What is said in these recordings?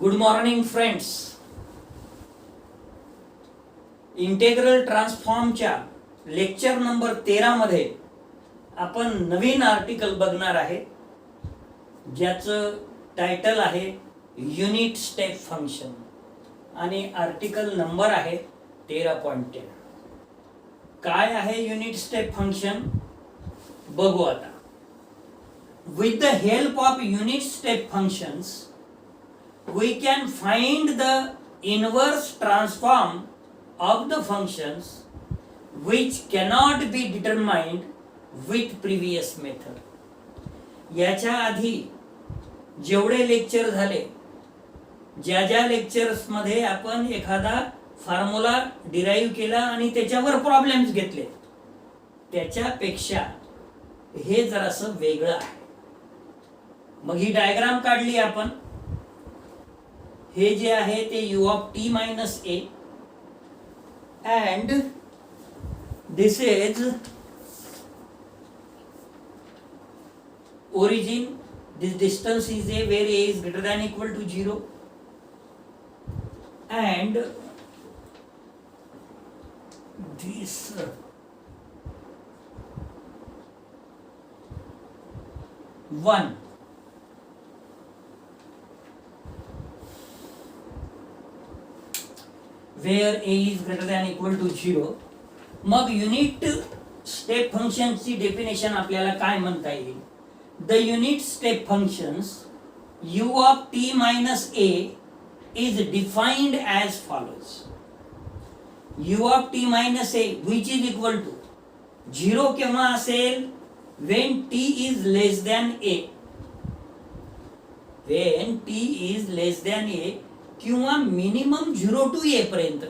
Good morning friends. Integral ट्रान्सफॉर्मच्या lecture number 13 मध्ये आपण नवीन आर्टिकल बघणार आहे, ज्याचं टायटल आहे युनिट स्टेप फंक्शन आणि आर्टिकल नंबर आहे 13.10. काय आहे युनिट स्टेप फंक्शन बघू आता. With the help of unit step functions we can find the inverse transform of the functions which cannot be determined with previous method. याच्या आधी जेवढे lecture झाले, ज्या लेक्चर्स मध्ये आपण एखादा फॉर्म्युला डिराईव्ह केला आणि त्याच्यावर प्रॉब्लेम्स घेतले, त्याच्यापेक्षा हे जरासं वेगळं आहे. मग ही डायग्राम काढली आपण. हे जे आहे ते u of t minus a and this is origin. This distance is a where a is greater than equal to 0 and this one where a is greater than equal to 0. मग unit step फंक्शनची definition आपल्याला काय म्हणता येईल? The unit step functions u of t minus a is defined as follows. u of t minus a which is equal to 0 केव्हा असेल? when t is less than a. when t is less than a किंवा minimum 0 to a पर्यंत,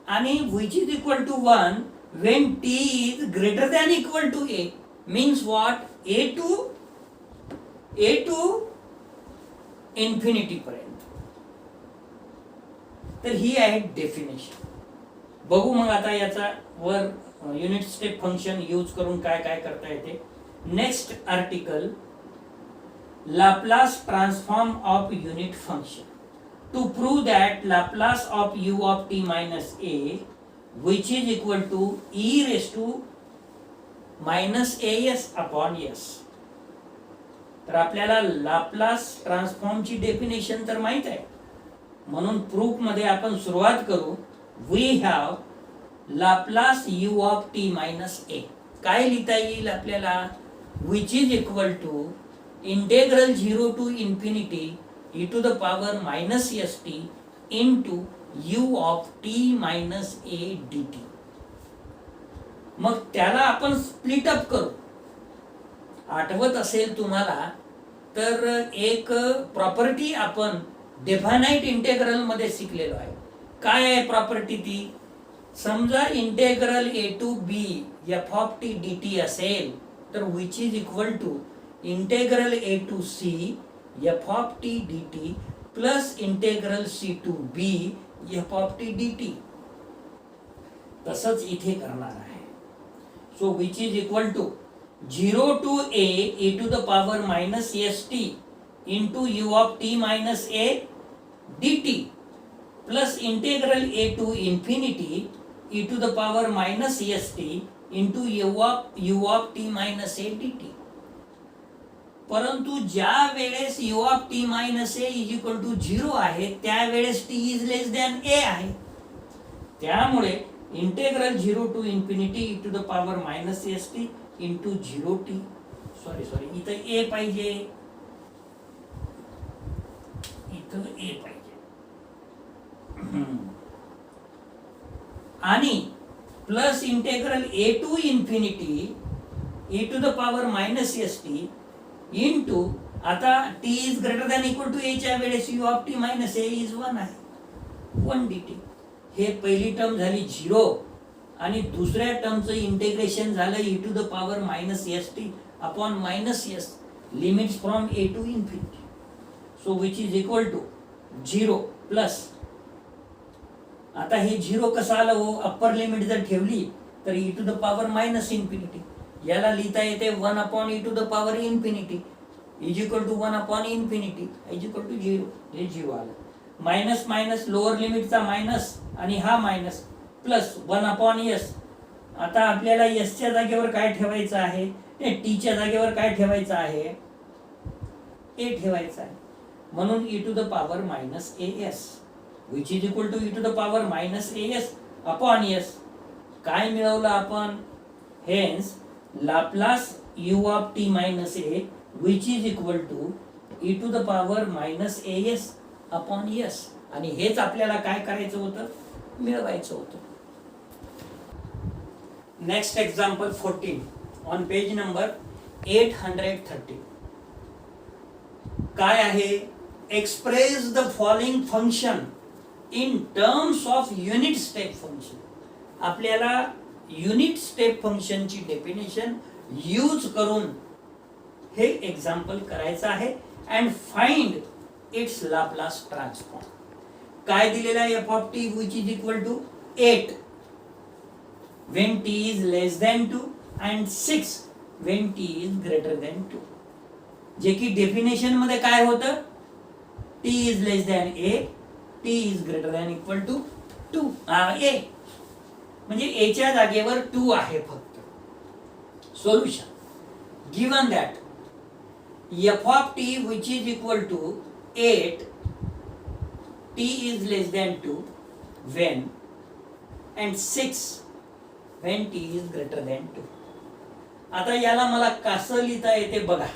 आणि which is equal to 1 when t is greater than equal to a means what? a to infinity पर्यंत. तर ही आहे definition. बघू मग आता याचा वर युनिट स्टेप फंक्शन यूज करून काय काय करता येते. Next article, Laplace transform of unit function. To prove that Laplace of u of t minus a which is equal to e raised to minus as upon s. तर आपल्याला Laplace ट्रान्सफॉर्मची definition तर माहित आहे, म्हणून प्रूफ मध्ये आपण सुरुवात करू. We have Laplace u of t minus a. काय लिहिता येईल आपल्याला? which is equal to integral 0 to infinity e to the power minus st into u of t minus a dt. मग त्याला आपण स्प्लिट अप करू. आठवत असेल तुम्हाला तर एक प्रॉपर्टी आपण डेफाइनाइट इंटेग्रल मध्ये शिकलेलो आहे. काय आहे प्रॉपर्टी ती? समजा integral a to b f of t dt असेल तर which is equal to integral a to c f of t dt plus integral c to b f of t dt. तसंच इथे करणार आहे. So which is equal to 0 to a e to the power minus st into u of t minus a dt plus integral a to infinity e to the power minus st into u of t minus a dt. परंतु ज्या वेळेस u of t minus a is equal to 0 आहे, त्यावेळेस t is less than a आहे. त्यामुळे integral 0 to infinity e to the power minus st into 0t. Sorry इथं a पाहिजे, इथं a पाहिजे. आणि plus integral a to infinity e to the power minus st into, आता t is greater than equal to a च्या वेळेस u of t minus a is 1 आहे, 1 dt. हे पहिली टर्म झाली 0 आणि दुसऱ्या टर्मचं इंटिग्रेशन झालं e to the power minus st upon minus s limits from a to infinity. So which is equal to 0 plus, आता हे 0 कसं आलं हो? अप्पर लिमिट जर ठेवली तर e to the power minus infinity, याला लिहिता येते 1 upon e to the power infinity. Is equal to 1 upon infinity is equal to 0. हे 0 आलं. मायनस मायनस लोअर लिमिटचा मायनस आणि हा मायनस प्लस 1 अपॉन एस. आता आपल्याला एसच्या जागेवर काय ठेवायचं आहे, टीच्या जागेवर काय ठेवायचं आहे, ए ठेवायचं आहे. म्हणून e to the power minus a s which is equal to e to the power minus a s upon s. काय मिळवलं आपण, hence Laplace u of T minus a which is equal to e to the power minus a s upon s. आणि हेच आपल्याला काय करायचं होतं, मिळवायचं होतं. Next example 14 on page number 830. काय आहे, express the following function in terms of unit step function. आपल्याला युनिट स्टेप फंक्शनची डेफिनेशन यूज करून हे एक्झाम्पल करायचं आहे. And find its Laplace transform. काय दिलेला आहे, F of t which is equal to 8 when t is less than 2 and 6 when t is greater than 2. जे की डेफिनेशन मध्ये काय होतं, t is less than a, t is greater than equal to 2 a. म्हणजे a च्या जागेवर 2 आहे फक्त. Solution, given that f of t which is equal to 8 t is less than 2 when and 6 when t is greater than 2. आता याला मला कसं लिहिता येते बघा.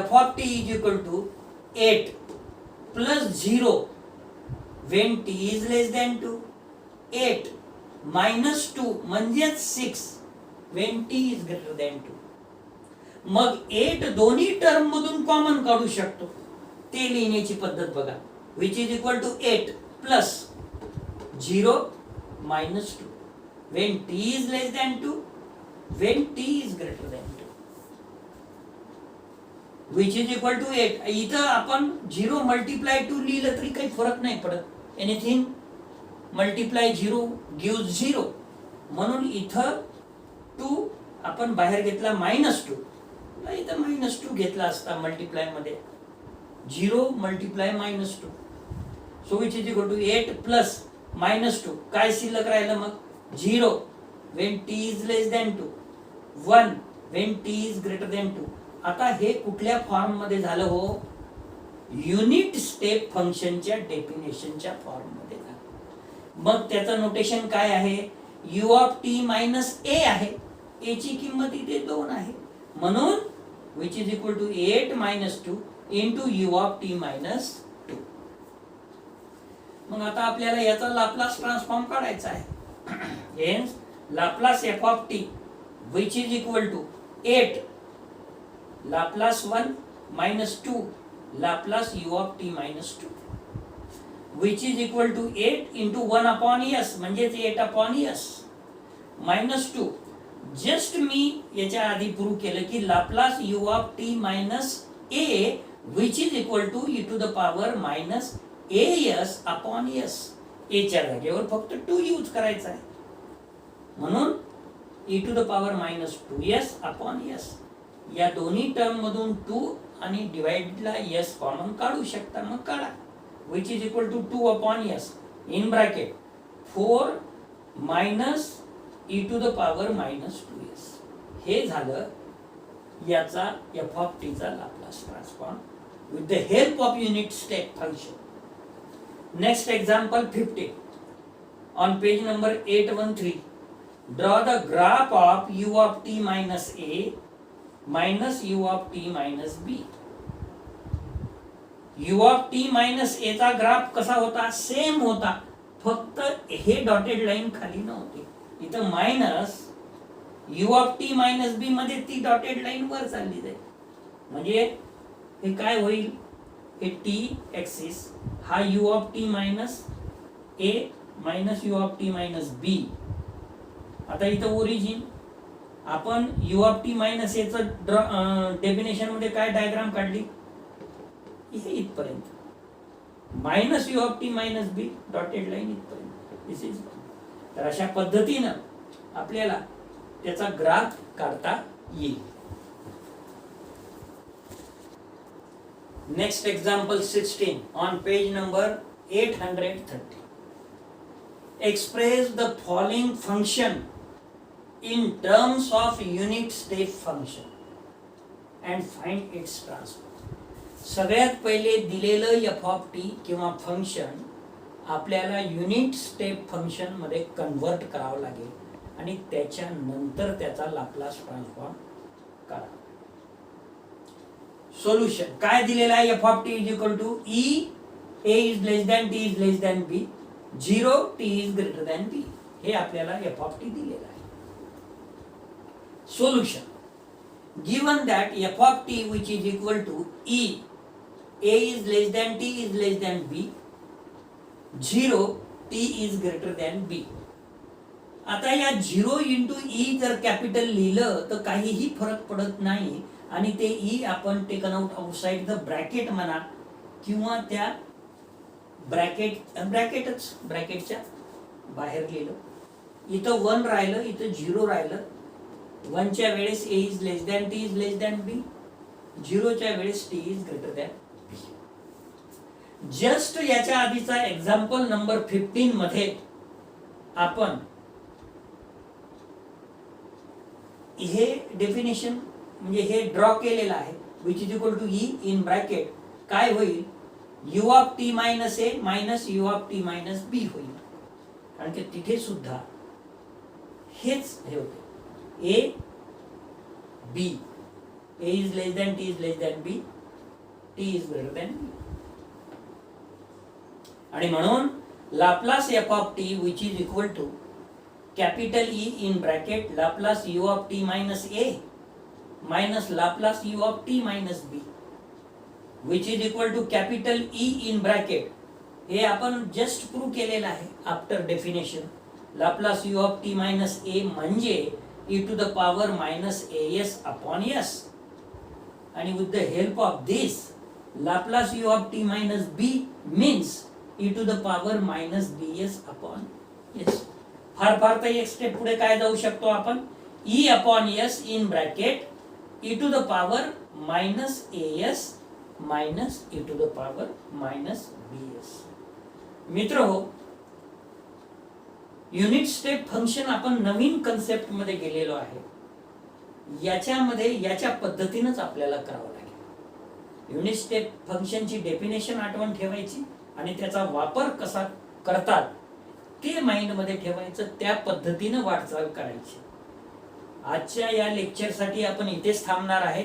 f of t is equal to 8 plus 0 when t is less than 2, 8 minus 2 म्हणजेच 6 when t is greater than 2. मग 8 दोन्ही टर्म मधून कॉमन काढू शकतो. ते लिहिण्याची पद्धत बघा. which is equal to 8 plus 0 minus 2 when t is less than 2, when t is greater than 2, which is equal to 8. इथं आपण 0 मल्टिप्लाय 2 लिहिलं तरी काही फरक नाही पडत. Anything multiply 0 gives 0. म्हणून इथं 2 आपण बाहेर घेतला -2. इथं -2 घेतला असता मल्टिप्लाय मध्ये. 0 multiply -2. So which is equal to 8 plus -2. काय शिल्लक राहिलं मग, 0 when t is less than 2, 1 when t is greater than 2. आता हे कुठल्या फॉर्म मध्ये झालं हो, युनिट स्टेप फंक्शनच्या डेफिनेशनच्या फॉर्म मध्ये झालं. मग त्याचं नोटेशन काय आहे, u of t minus a आहे. a ची किंमत इथे 2 आहे. म्हणून which is equal to 8 minus 2 into u of t minus 2. मग आता आपल्याला याचा लाप्लास ट्रान्सफॉर्म काढायचा आहे. Hence Laplace f of t which is equal to 8 Laplace 1 minus 2 Laplace u of t minus 2 which is equal to 8 into 1 upon s म्हणजेच 8 upon s minus 2. Just मी याच्या आधी prove केलं की Laplace u of t minus a which is equal to e to the power minus as upon s. a च्या जागेवर फक्त 2 use करायचा आहे. म्हणून e to the power -2s upon s. या दोन्ही टर्म मधून 2 आणि डिवाइडला s कॉमन काढू शकता. मग काढा. which is equal to 2 upon s in bracket 4 minus e to the power -2s. हे झालं याचा f of t चा Laplace transform with the help of unit step function. Next example 15 on page number 813. Draw the graph of u of t minus a minus u of t minus b. u of t minus a चा graph कसा होता, same होता, फक्त हे dotted line खाली नव्हती. इथं minus u of t minus b मध्ये ती डॉटेड लाईन वर चालली जाईल. म्हणजे हे काय होईल, हे t एक्सिस हा u of t minus a minus u of t minus b. आता इथं ओरिजिन आपण u of t minus a चं डेफिनेशन मध्ये काय डायग्राम काढली, इथे इथपर्यंत minus u of t minus b dotted line इथपर्यंत. दिस इज. तर अशा पद्धतीनं आपल्याला त्याचा ग्राफ काढता येईल. Next example 16 on page number 830. Express the following function in terms of unit step function and find its transfer. सगळ्यात पहिले दिलेलं एफ ऑफ टी किंवा फंक्शन आपल्याला युनिट स्टेप फंक्शन मध्ये कन्वर्ट करावं लागेल आणि त्याच्यानंतर त्याचा लाप्लास ट्रान्सफॉर्म करा. सोल्युशन काय दिलेलं आहे? F of T is equal to E A is less than T is less than B 0 T is greater than B. हे आपल्याला एफ ऑफ टी दिलेलं आहे. Solution. Given that f of t which is equal to e, a is less than t is less than b, 0 t is greater than b. आता या 0 into E जर capital लिहिलं तर काहीही फरक पडत नाही आणि ते ई आपण taken out outside the bracket म्हणा किंवा त्या ब्रॅकेटच्या बाहेर लिहिलं. इथं 1 राहिलं, इथं 0 राहिलं. 1 च्या वेळेस a is less than T is less than b, 0 च्या वेळेस t is greater than b. Just याच्या आधीचा एक्झाम्पल नंबर 15 मध्ये आपण हे डेफिनेशन म्हणजे हे ड्रॉ केलेलं आहे which is equal to E in bracket काय होईल u of T minus A minus u of T minus B होईल. कारण की तिथे सुद्धा हेच हे होते A, B. A is less than T is less than B. T is greater than B. आणि म्हणून Laplace f of t which is equal to capital E in bracket Laplace u of t minus A minus Laplace u of t minus B which is equal to capital E in bracket. हे आपण just prove केलेलं आहे after definition. Laplace u of t minus A म्हणजे e to the power minus as upon s, and with the help of this Laplace u of t minus b means e to the power minus bs upon s. फार तर एक step पुढे काय जाऊ शकतो आपण e upon s in bracket e to the power minus as minus e to the power minus bs. मित्र हो, युनिट स्टेप फंक्शन आपण नवीन कन्सेप्ट मध्ये गेलेलो आहे. याच्यामध्ये याच्या पद्धतीनेच आपल्याला करावं लागेल. युनिट स्टेप फंक्शनची डेफिनेशन आठवण ठेवायची आणि त्याचा वापर कसा करतात ते माइंड मध्ये ठेवायचं, त्या पद्धतीने वाटचाल करायची. आजच्या या लेक्चरसाठी आपण इथेच थांबणार आहे.